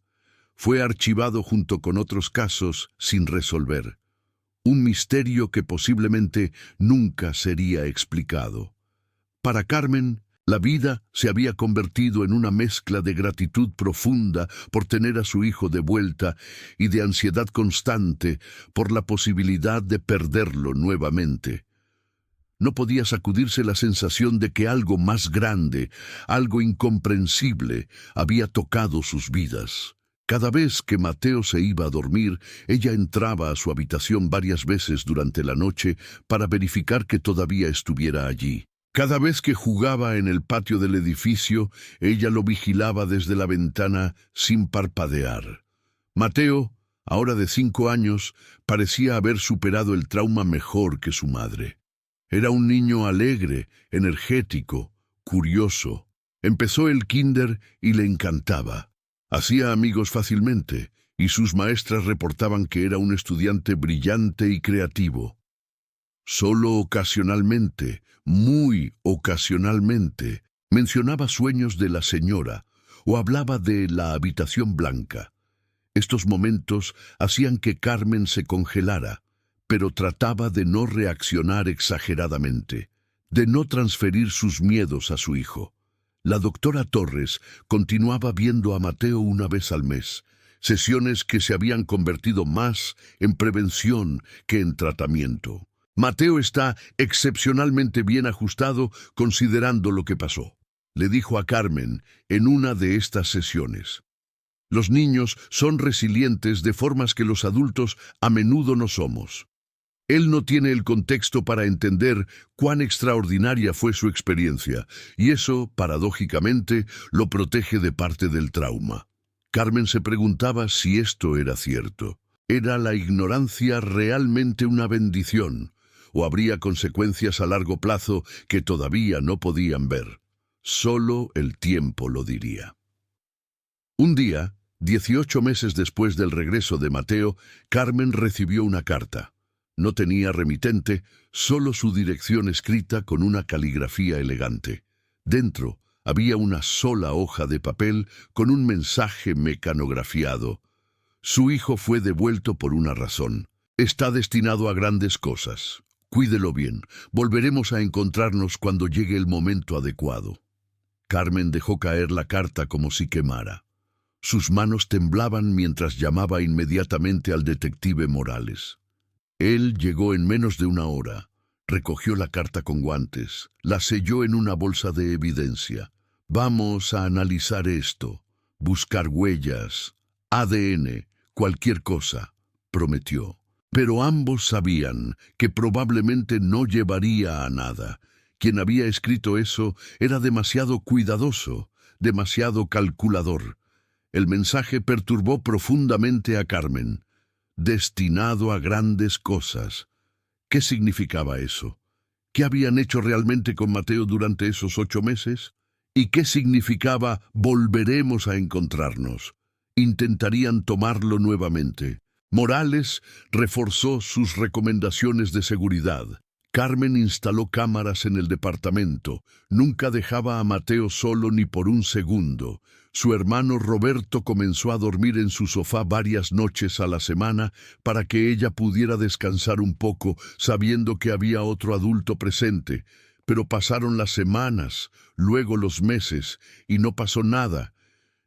Fue archivado junto con otros casos sin resolver. Un misterio que posiblemente nunca sería explicado. Para Carmen, la vida se había convertido en una mezcla de gratitud profunda por tener a su hijo de vuelta y de ansiedad constante por la posibilidad de perderlo nuevamente. No podía sacudirse la sensación de que algo más grande, algo incomprensible, había tocado sus vidas. Cada vez que Mateo se iba a dormir, ella entraba a su habitación varias veces durante la noche para verificar que todavía estuviera allí. Cada vez que jugaba en el patio del edificio, ella lo vigilaba desde la ventana sin parpadear. Mateo, ahora de 5 años, parecía haber superado el trauma mejor que su madre. Era un niño alegre, energético, curioso. Empezó el kinder y le encantaba. Hacía amigos fácilmente, y sus maestras reportaban que era un estudiante brillante y creativo. Solo ocasionalmente, muy ocasionalmente, mencionaba sueños de la señora o hablaba de la habitación blanca. Estos momentos hacían que Carmen se congelara, pero trataba de no reaccionar exageradamente, de no transferir sus miedos a su hijo. La doctora Torres continuaba viendo a Mateo una vez al mes, sesiones que se habían convertido más en prevención que en tratamiento. Mateo está excepcionalmente bien ajustado considerando lo que pasó, le dijo a Carmen en una de estas sesiones. Los niños son resilientes de formas que los adultos a menudo no somos. Él no tiene el contexto para entender cuán extraordinaria fue su experiencia, y eso, paradójicamente, lo protege de parte del trauma. Carmen se preguntaba si esto era cierto. ¿Era la ignorancia realmente una bendición? ¿O habría consecuencias a largo plazo que todavía no podían ver? Solo el tiempo lo diría. Un día, 18 meses después del regreso de Mateo, Carmen recibió una carta. No tenía remitente, solo su dirección escrita con una caligrafía elegante. Dentro había una sola hoja de papel con un mensaje mecanografiado. Su hijo fue devuelto por una razón. Está destinado a grandes cosas. Cuídelo bien. Volveremos a encontrarnos cuando llegue el momento adecuado. Carmen dejó caer la carta como si quemara. Sus manos temblaban mientras llamaba inmediatamente al detective Morales. Él llegó en menos de una hora. Recogió la carta con guantes, la selló en una bolsa de evidencia. Vamos a analizar esto, buscar huellas, ADN, cualquier cosa, prometió. Pero ambos sabían que probablemente no llevaría a nada. Quien había escrito eso era demasiado cuidadoso, demasiado calculador. El mensaje perturbó profundamente a Carmen. Destinado a grandes cosas. ¿Qué significaba eso? ¿Qué habían hecho realmente con Mateo durante esos 8 meses? ¿Y qué significaba volveremos a encontrarnos? Intentarían tomarlo nuevamente. Morales reforzó sus recomendaciones de seguridad. Carmen instaló cámaras en el departamento. Nunca dejaba a Mateo solo ni por un segundo. Su hermano Roberto comenzó a dormir en su sofá varias noches a la semana para que ella pudiera descansar un poco, sabiendo que había otro adulto presente. Pero pasaron las semanas, luego los meses, y no pasó nada.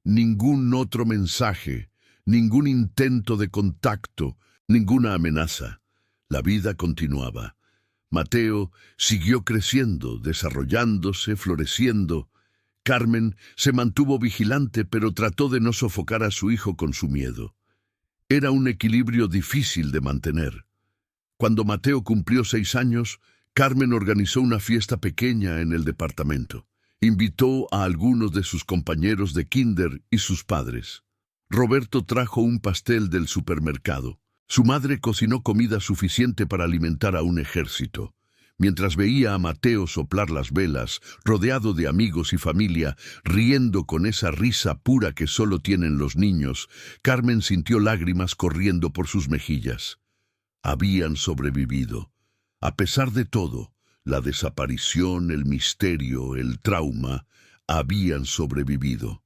Ningún otro mensaje, ningún intento de contacto, ninguna amenaza. La vida continuaba. Mateo siguió creciendo, desarrollándose, floreciendo. Carmen se mantuvo vigilante, pero trató de no sofocar a su hijo con su miedo. Era un equilibrio difícil de mantener. Cuando Mateo cumplió 6 años, Carmen organizó una fiesta pequeña en el departamento. Invitó a algunos de sus compañeros de kinder y sus padres. Roberto trajo un pastel del supermercado. Su madre cocinó comida suficiente para alimentar a un ejército. Mientras veía a Mateo soplar las velas, rodeado de amigos y familia, riendo con esa risa pura que solo tienen los niños, Carmen sintió lágrimas corriendo por sus mejillas. Habían sobrevivido. A pesar de todo, la desaparición, el misterio, el trauma, habían sobrevivido.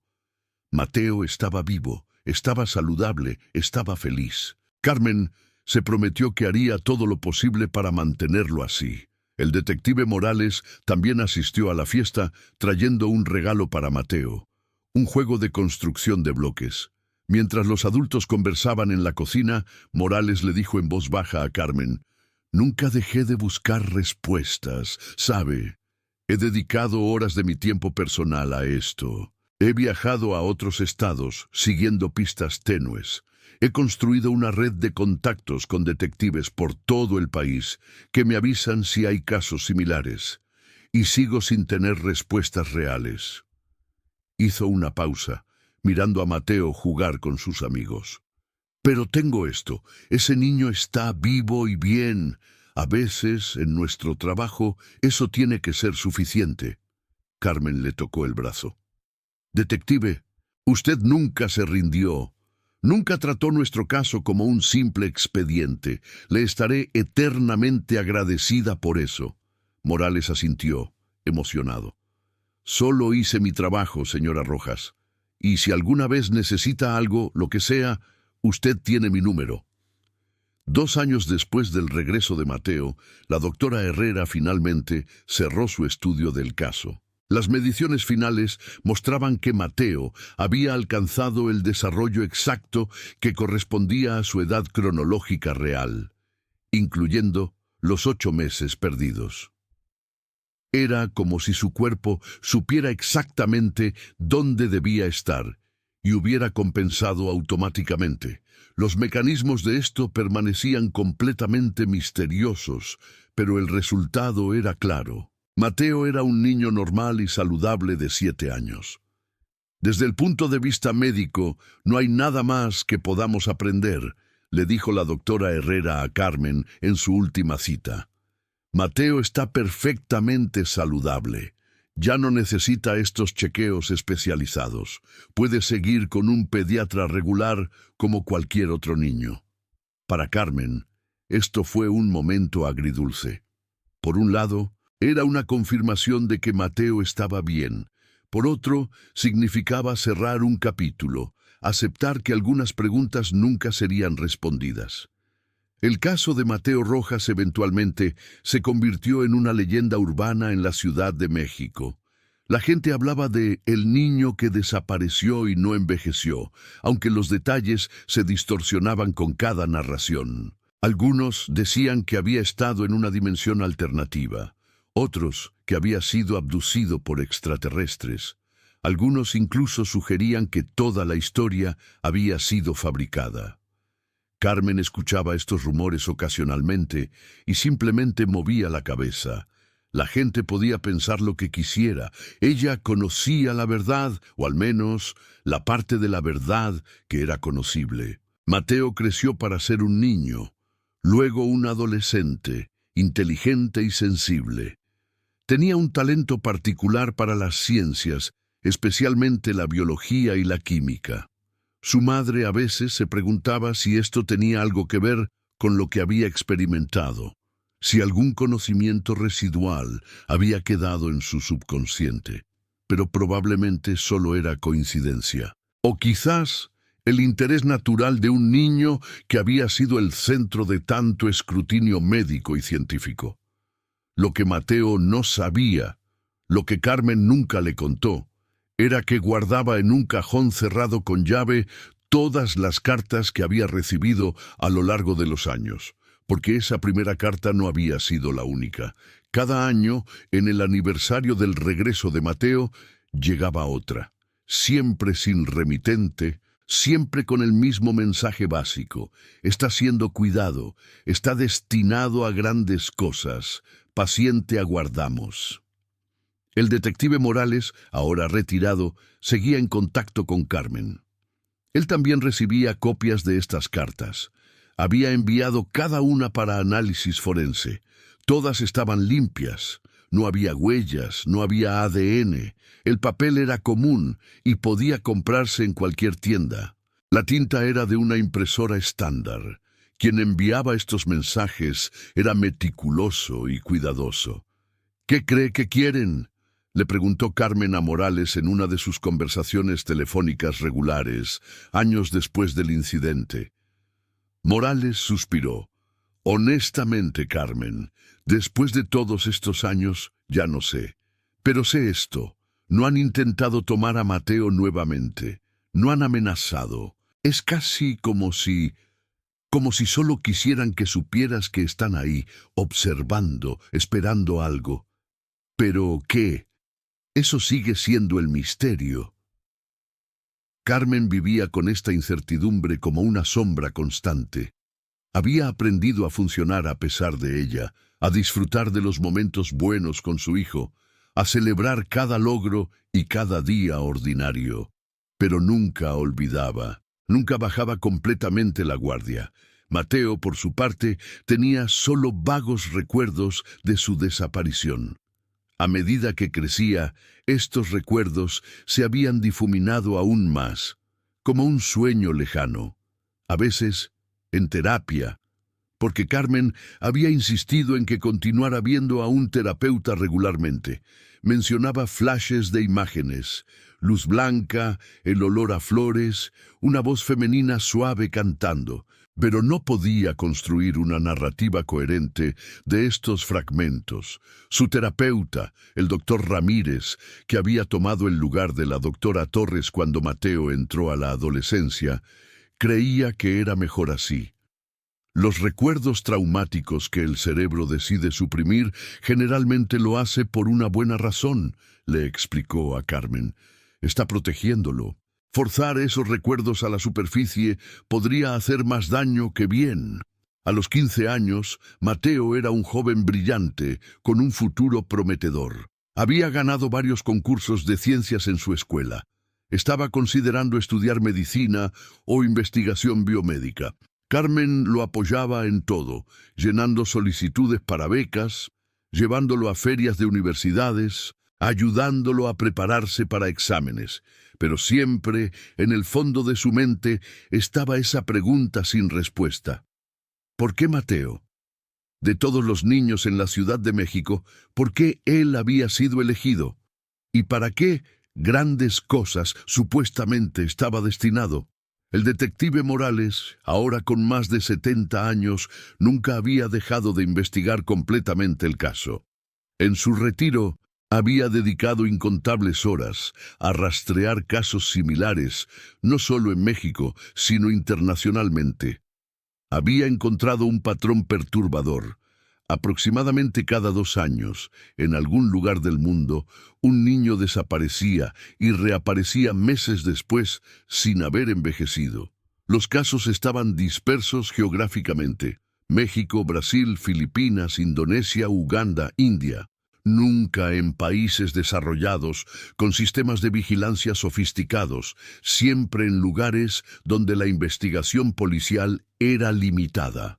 Mateo estaba vivo, estaba saludable, estaba feliz. Carmen se prometió que haría todo lo posible para mantenerlo así. El detective Morales también asistió a la fiesta, trayendo un regalo para Mateo, un juego de construcción de bloques. Mientras los adultos conversaban en la cocina, Morales le dijo en voz baja a Carmen: «Nunca dejé de buscar respuestas, ¿sabe? He dedicado horas de mi tiempo personal a esto. He viajado a otros estados, siguiendo pistas tenues. He construido una red de contactos con detectives por todo el país que me avisan si hay casos similares. Y sigo sin tener respuestas reales». Hizo una pausa, mirando a Mateo jugar con sus amigos. «Pero tengo esto. Ese niño está vivo y bien. A veces, en nuestro trabajo, eso tiene que ser suficiente». Carmen le tocó el brazo. «Detective, usted nunca se rindió. Nunca trató nuestro caso como un simple expediente. Le estaré eternamente agradecida por eso». Morales asintió, emocionado. «Solo hice mi trabajo, señora Rojas. Y si alguna vez necesita algo, lo que sea, usted tiene mi número». 2 años después del regreso de Mateo, la doctora Herrera finalmente cerró su estudio del caso. Las mediciones finales mostraban que Mateo había alcanzado el desarrollo exacto que correspondía a su edad cronológica real, incluyendo los 8 meses perdidos. Era como si su cuerpo supiera exactamente dónde debía estar, y hubiera compensado automáticamente. Los mecanismos de esto permanecían completamente misteriosos, pero el resultado era claro. Mateo era un niño normal y saludable de 7 años. Desde el punto de vista médico, no hay nada más que podamos aprender, le dijo la doctora Herrera a Carmen en su última cita. Mateo está perfectamente saludable. Ya no necesita estos chequeos especializados. Puede seguir con un pediatra regular como cualquier otro niño. Para Carmen, esto fue un momento agridulce. Por un lado, era una confirmación de que Mateo estaba bien. Por otro, significaba cerrar un capítulo, aceptar que algunas preguntas nunca serían respondidas. El caso de Mateo Rojas eventualmente se convirtió en una leyenda urbana en la Ciudad de México. La gente hablaba de el niño que desapareció y no envejeció, aunque los detalles se distorsionaban con cada narración. Algunos decían que había estado en una dimensión alternativa, otros que había sido abducido por extraterrestres. Algunos incluso sugerían que toda la historia había sido fabricada. Carmen escuchaba estos rumores ocasionalmente y simplemente movía la cabeza. La gente podía pensar lo que quisiera. Ella conocía la verdad, o al menos la parte de la verdad que era conocible. Mateo creció para ser un niño, luego un adolescente, inteligente y sensible. Tenía un talento particular para las ciencias, especialmente la biología y la química. Su madre a veces se preguntaba si esto tenía algo que ver con lo que había experimentado, si algún conocimiento residual había quedado en su subconsciente, pero probablemente solo era coincidencia. O quizás el interés natural de un niño que había sido el centro de tanto escrutinio médico y científico. Lo que Mateo no sabía, lo que Carmen nunca le contó, era que guardaba en un cajón cerrado con llave todas las cartas que había recibido a lo largo de los años, porque esa primera carta no había sido la única. Cada año, en el aniversario del regreso de Mateo, llegaba otra, siempre sin remitente, siempre con el mismo mensaje básico: está siendo cuidado, está destinado a grandes cosas, paciente aguardamos. El detective Morales, ahora retirado, seguía en contacto con Carmen. Él también recibía copias de estas cartas. Había enviado cada una para análisis forense. Todas estaban limpias. No había huellas, no había ADN. El papel era común y podía comprarse en cualquier tienda. La tinta era de una impresora estándar. Quien enviaba estos mensajes era meticuloso y cuidadoso. ¿Qué cree que quieren?, le preguntó Carmen a Morales en una de sus conversaciones telefónicas regulares, años después del incidente. Morales suspiró. Honestamente, Carmen, después de todos estos años, ya no sé. Pero sé esto: no han intentado tomar a Mateo nuevamente. No han amenazado. Es casi como si solo quisieran que supieras que están ahí, observando, esperando algo. ¿Pero qué? Eso sigue siendo el misterio. Carmen vivía con esta incertidumbre como una sombra constante. Había aprendido a funcionar a pesar de ella, a disfrutar de los momentos buenos con su hijo, a celebrar cada logro y cada día ordinario. Pero nunca olvidaba, nunca bajaba completamente la guardia. Mateo, por su parte, tenía solo vagos recuerdos de su desaparición. A medida que crecía, estos recuerdos se habían difuminado aún más, como un sueño lejano, a veces en terapia, porque Carmen había insistido en que continuara viendo a un terapeuta regularmente. Mencionaba flashes de imágenes, luz blanca, el olor a flores, una voz femenina suave cantando, pero no podía construir una narrativa coherente de estos fragmentos. Su terapeuta, el doctor Ramírez, que había tomado el lugar de la doctora Torres cuando Mateo entró a la adolescencia, creía que era mejor así. Los recuerdos traumáticos que el cerebro decide suprimir generalmente lo hace por una buena razón, le explicó a Carmen. Está protegiéndolo. Forzar esos recuerdos a la superficie podría hacer más daño que bien. A los 15 años, Mateo era un joven brillante, con un futuro prometedor. Había ganado varios concursos de ciencias en su escuela. Estaba considerando estudiar medicina o investigación biomédica. Carmen lo apoyaba en todo, llenando solicitudes para becas, llevándolo a ferias de universidades, ayudándolo a prepararse para exámenes. Pero siempre, en el fondo de su mente, estaba esa pregunta sin respuesta. ¿Por qué Mateo? De todos los niños en la Ciudad de México, ¿por qué él había sido elegido? ¿Y para qué grandes cosas supuestamente estaba destinado? El detective Morales, ahora con más de 70 años, nunca había dejado de investigar completamente el caso. En su retiro, había dedicado incontables horas a rastrear casos similares, no solo en México, sino internacionalmente. Había encontrado un patrón perturbador. Aproximadamente cada 2 años, en algún lugar del mundo, un niño desaparecía y reaparecía meses después sin haber envejecido. Los casos estaban dispersos geográficamente: México, Brasil, Filipinas, Indonesia, Uganda, India. Nunca en países desarrollados, con sistemas de vigilancia sofisticados, siempre en lugares donde la investigación policial era limitada.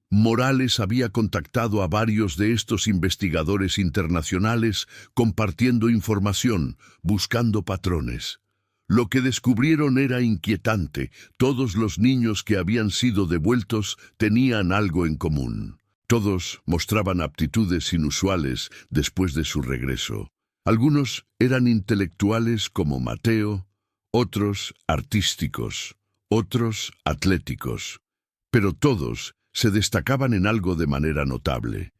Morales había contactado a varios de estos investigadores internacionales, compartiendo información, buscando patrones. Lo que descubrieron era inquietante. Todos los niños que habían sido devueltos tenían algo en común. Todos mostraban aptitudes inusuales después de su regreso. Algunos eran intelectuales como Mateo, otros artísticos, otros atléticos. Pero todos se destacaban en algo de manera notable.